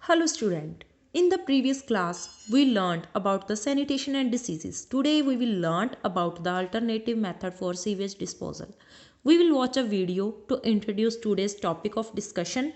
Hello student. In the previous class, we learned about the sanitation and diseases. Today we will learn about the alternative method for sewage disposal. We will watch a video to introduce today's topic of discussion.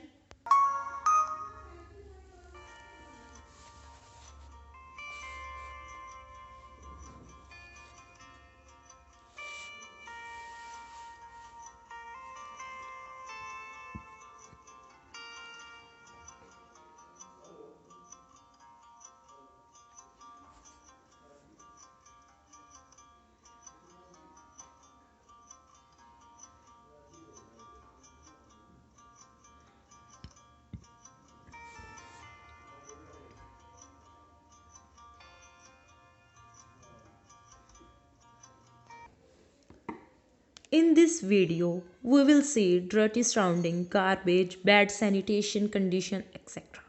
In this video, we will see dirty surrounding, garbage, bad sanitation condition, etc.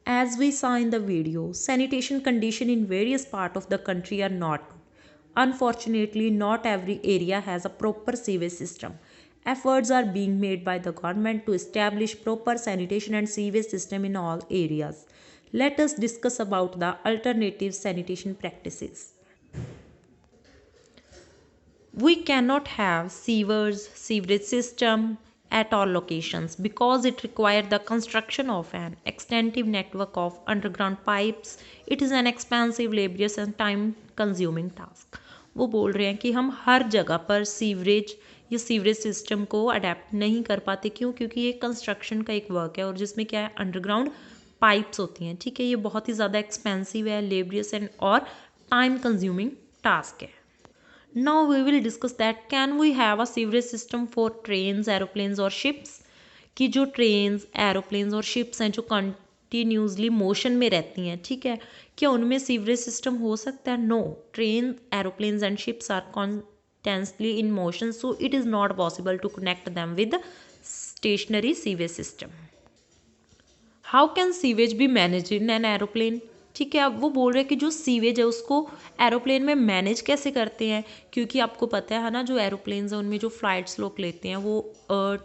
As we saw in the video, sanitation condition in various parts of the country are not good. Unfortunately, not every area has a proper sewage system. Efforts are being made by the government to establish proper sanitation and sewage system in all areas. Let us discuss about the alternative sanitation practices. We cannot have sewerage system at all locations because it requires the construction of an extensive network of underground pipes. It is an expensive, laborious and time consuming task. वो बोल रहे हैं कि हम हर जगह पर sewerage या sewerage system को अडेप्ट नहीं कर पाते। क्यों? क्योंकि ये कंस्ट्रक्शन का एक वर्क है और जिसमें क्या है, अंडरग्राउंड पाइप्स होती हैं। ठीक है, ये बहुत ही ज़्यादा एक्सपेंसिव है, लेबरियस एंड और टाइम कंज्यूमिंग टास्क है। Now we will discuss that can we have a sewerage system for trains, aeroplanes और ships? कि जो ट्रेन्स, एरोप्लेन्स और शिप्स हैं जो कंटिन्यूसली मोशन में रहती हैं, ठीक है, क्या उनमें सीवरेज सिस्टम हो सकता है? No, train, aeroplanes and ships are constantly in motion, so it is not possible to connect them with the stationary sewage system. How can sewage be managed in an aeroplane? ठीक है, अब वो बोल रहे हैं कि जो सीवेज है उसको एरोप्लेन में मैनेज कैसे करते हैं, क्योंकि आपको पता है ना, जो एरोप्लेन्स हैं उनमें जो फ्लाइट्स लोग लेते हैं वो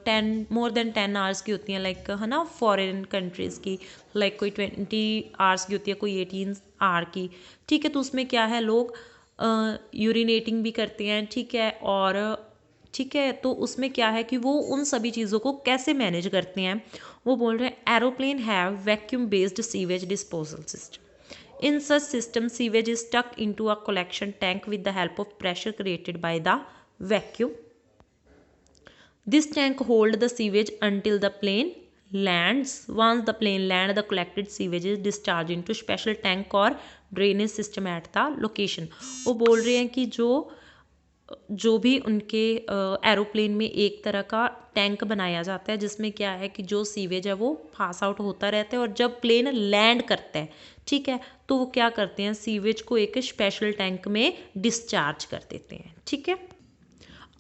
10 आवर्स की होती हैं, लाइक है ना, फॉरेन कंट्रीज़ की, लाइक कोई 20 आवर्स की होती है, कोई 18 आवर की। ठीक है, तो उसमें क्या है, लोग यूरिनेटिंग भी करते हैं। ठीक है, और ठीक है, तो उसमें क्या है कि वो उन सभी चीज़ों को कैसे मैनेज करते हैं। वो बोल रहे हैं aeroplane have vacuum based sewage disposal system. In such system, sewage is stuck into a collection tank with the help of pressure created by the vacuum. This tank holds the sewage until the plane lands. Once the plane lands, the collected sewage is discharged into special tank or drainage system at the location. वो बोल रहे हैं कि जो भी उनके aeroplane में एक तरह का टैंक बनाया जाता है जिसमें क्या है कि जो सीवेज है वो पास आउट होता रहता है और जब प्लेन लैंड करता है, ठीक है, तो वो क्या करते हैं, सीवेज को एक स्पेशल टैंक में डिस्चार्ज कर देते हैं। ठीक है,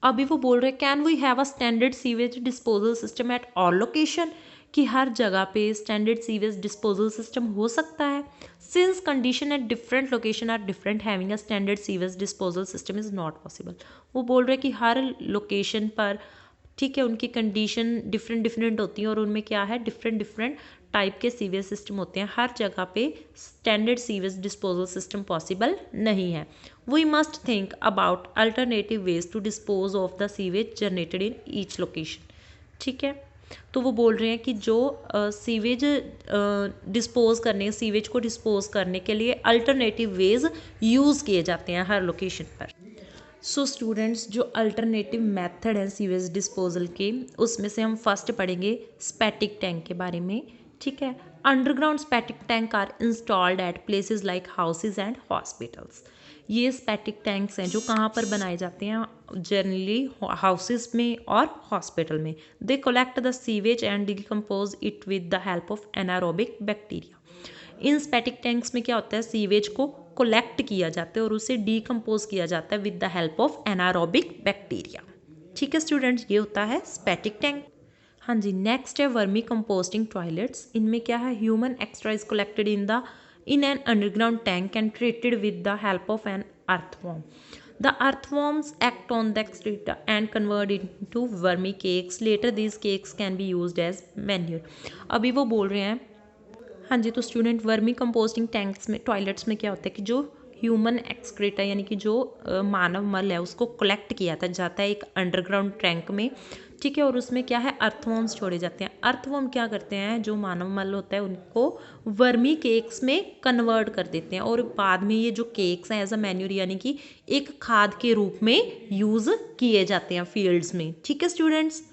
अभी वो बोल रहे हैं can we have a standard sewage disposal system at all location, कि हर जगह पे स्टैंडर्ड सीवेज डिस्पोजल सिस्टम हो सकता है। Since condition at different location are different, having a standard sewage disposal system is not possible. वो बोल रहे हैं कि हर लोकेशन पर, ठीक है, उनकी कंडीशन डिफरेंट डिफरेंट होती हैं और उनमें क्या है, डिफरेंट डिफरेंट टाइप के सीवेज सिस्टम होते हैं। हर जगह पे standard sewage disposal system possible नहीं है। We must think about alternative ways to dispose of the sewage generated in each location. ठीक है, तो वो बोल रहे हैं कि जो सीवेज डिस्पोज करने, सीवेज को डिस्पोज करने के लिए अल्टरनेटिव वेज यूज़ किए जाते हैं हर लोकेशन पर। सो स्टूडेंट्स, जो अल्टरनेटिव मेथड है सीवेज डिस्पोजल के, उसमें से हम फर्स्ट पढ़ेंगे स्पैटिक टैंक के बारे में। ठीक है, underground septic tank are installed at places like houses and hospitals. ये स्पैटिक टैंक्स हैं जो कहाँ पर बनाए जाते हैं, जनरली हाउसेस में और हॉस्पिटल में। They collect the sewage and decompose it with the help of anaerobic bacteria. इन स्पैटिक टैंक्स में क्या होता है, सीवेज को कोलेक्ट किया जाता है और उसे डीकम्पोज किया जाता है with the help of anaerobic bacteria. ठीक है स्टूडेंट्स, ये होता है स्पैटिक टैंक। हाँ जी, नेक्स्ट है वर्मी कंपोस्टिंग टॉयलेट्स। इनमें क्या है, human excreta is collected in an underground tank and treated with the help of an earthworm. The earthworms act on the excreta and convert into wormy cakes. Later these cakes can be used as manure. अभी वो बोल रहे हैं हाँ जी, तो student vermi composting tanks में, toilets में क्या होता है कि जो ह्यूमन एक्सक्रीट है यानी कि जो मानव मल है उसको कलेक्ट किया जाता है एक अंडरग्राउंड टैंक में, ठीक है। और उसमें क्या है, अर्थवॉर्म्स छोड़े जाते हैं। अर्थवॉर्म क्या करते हैं, जो मानव मल होता है उनको वर्मी केक्स में कन्वर्ट कर देते हैं और बाद में ये जो केक्स हैं एज अ मैन्यूर यानी कि एक खाद के रूप में यूज़ किए जाते हैं फील्ड्स में, ठीक है स्टूडेंट्स।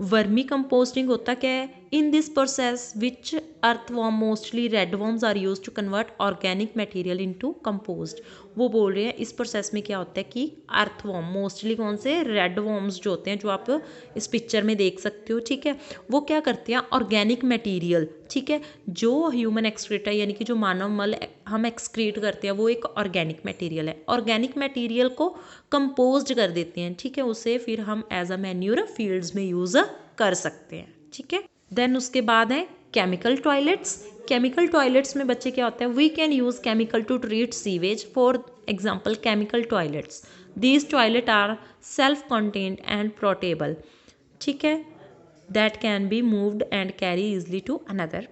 वर्मी कंपोस्टिंग होता क्या है, in this process which earthworm mostly red worms are use to convert organic material into compost. वो बोल रहे हैं इस प्रोसेस में क्या होता है कि अर्थवॉर्म मोस्टली कौन से, रेड वॉर्म्स जो होते हैं जो आप इस पिक्चर में देख सकते हो, ठीक है, वो क्या करते हैं ऑर्गेनिक मटेरियल, ठीक है, जो ह्यूमन एक्सक्रीट है यानी कि जो मानव मल हम एक्सक्रीट करते हैं वो एक ऑर्गेनिक मटेरियल है, ऑर्गेनिक मटेरियल को कंपोज्ड कर देते हैं, ठीक है, उसे फिर हम एज अ मैन्यूर फील्ड्स में यूज़ कर सकते हैं, ठीक है। देन उसके बाद है केमिकल टॉयलेट्स। केमिकल टॉयलेट्स में बच्चे क्या होता है, we can use chemical to treat sewage, for example chemical toilets, these toilet are self contained and portable, ठीक है, that can be moved and carry easily to another.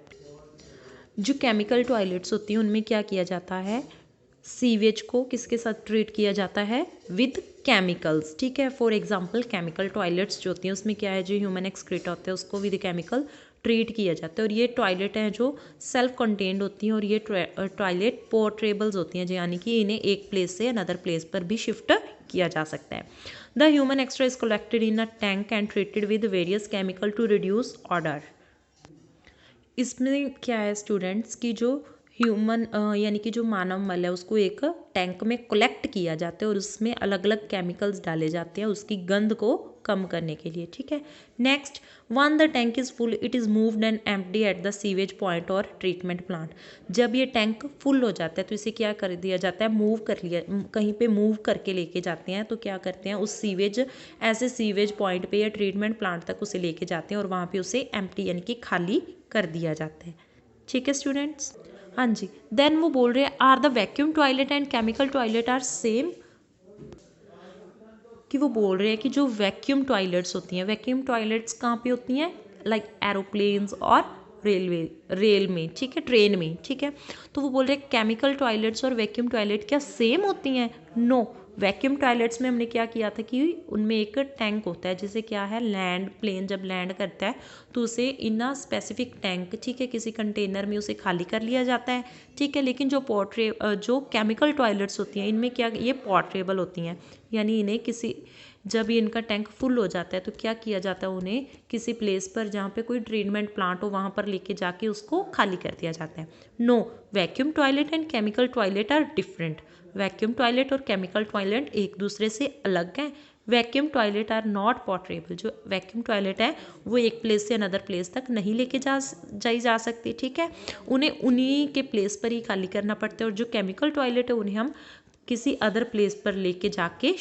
जो chemical toilets होती हैं उनमें क्या किया जाता है, सीवेज को किसके साथ ट्रीट किया जाता है, विद केमिकल्स, ठीक है। फॉर एग्जांपल केमिकल टॉयलेट्स जो होती हैं उसमें क्या है, जो ह्यूमन एक्सक्रीट होते हैं उसको विद केमिकल ट्रीट किया जाता है। और ये टॉयलेट हैं जो सेल्फ कंटेन्ड होती हैं और ये टॉयलेट पोर्टेबल्स होती हैं, यानी कि इन्हें एक प्लेस से अनदर प्लेस पर भी शिफ्ट किया जा सकता है। The human excreta is collected in a tank and treated with various chemical to reduce odour. इसमें क्या है स्टूडेंट्स की जो ह्यूमन यानी कि जो मानव मल है उसको एक टैंक में कलेक्ट किया जाता है और उसमें अलग अलग केमिकल्स डाले जाते हैं उसकी गंध को कम करने के लिए, ठीक है। Next, one the tank is full it is moved and empty at the sewage point और ट्रीटमेंट प्लांट। जब ये टैंक फुल हो जाता है तो इसे क्या कर दिया जाता है, मूव कर लिया, कहीं पे मूव करके लेके जाते हैं, तो क्या करते हैं उस सीवेज ऐसे सीवेज पॉइंट पे या ट्रीटमेंट प्लांट तक उसे लेके जाते हैं और वहाँ पे उसे एम्प्टी यानी कि खाली कर दिया जाता है, ठीक है स्टूडेंट्स। हाँ जी, देन वो बोल रहे हैं are the vacuum toilet and chemical toilet are same, कि वो बोल रहे हैं कि जो वैक्यूम टॉयलेट्स होती हैं, वैक्यूम टॉयलेट्स कहाँ पे होती हैं, लाइक एरोप्लेन्स और रेल में, ठीक है, ट्रेन में, ठीक है। तो वो बोल रहे हैं केमिकल टॉयलेट्स और वैक्यूम टॉयलेट क्या सेम होती हैं, नो। वैक्यूम टॉयलेट्स में हमने क्या किया था कि उनमें एक टैंक होता है, जैसे क्या है लैंड प्लेन जब लैंड करता है तो उसे इन अ स्पेसिफिक टैंक, ठीक है, किसी कंटेनर में उसे खाली कर लिया जाता है, ठीक है। लेकिन जो केमिकल टॉयलेट्स होती हैं इनमें क्या, ये पोर्टेबल होती हैं, यानी इन्हें किसी, जब ये इनका टैंक फुल हो जाता है तो क्या किया जाता है, उन्हें किसी प्लेस पर जहाँ पे कोई ट्रीटमेंट प्लांट हो वहाँ पर लेके जाके उसको खाली कर दिया जाता है। No, vacuum toilet and chemical toilet are different. Vacuum toilet और केमिकल टॉयलेट एक दूसरे से अलग हैं। Vacuum toilet are not portable, जो वैक्यूम टॉयलेट है वो एक प्लेस से अनदर प्लेस तक नहीं लेके जाई जा सकती, ठीक है, उन्हें उन्हीं के प्लेस पर ही खाली करना पड़ता है। और जो केमिकल टॉयलेट है उन्हें हम किसी अदर प्लेस पर लेके जाके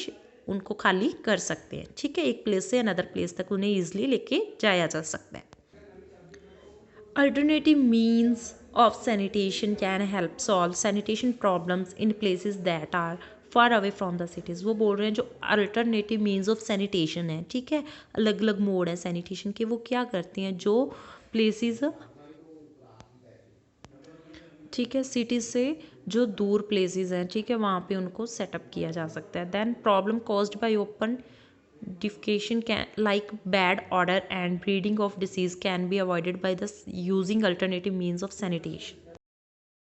उनको खाली कर सकते हैं, ठीक है, एक प्लेस से अनदर प्लेस तक उन्हें ईजिली लेके जाया जा सकता है। Alternative means of sanitation can help solve sanitation problems in places that are far away from the cities। वो बोल रहे हैं जो अल्टरनेटिव मीन्स ऑफ सैनिटेशन है, ठीक है, अलग अलग मोड है सैनिटेशन के, वो क्या करती हैं, जो प्लेसेस, ठीक है, सिटीज़ से जो दूर प्लेसेस हैं, ठीक है, वहाँ पे उनको सेटअप किया जा सकता है। Then problem caused by open defecation can like bad odor and breeding of disease can be avoided by the using alternative means of sanitation।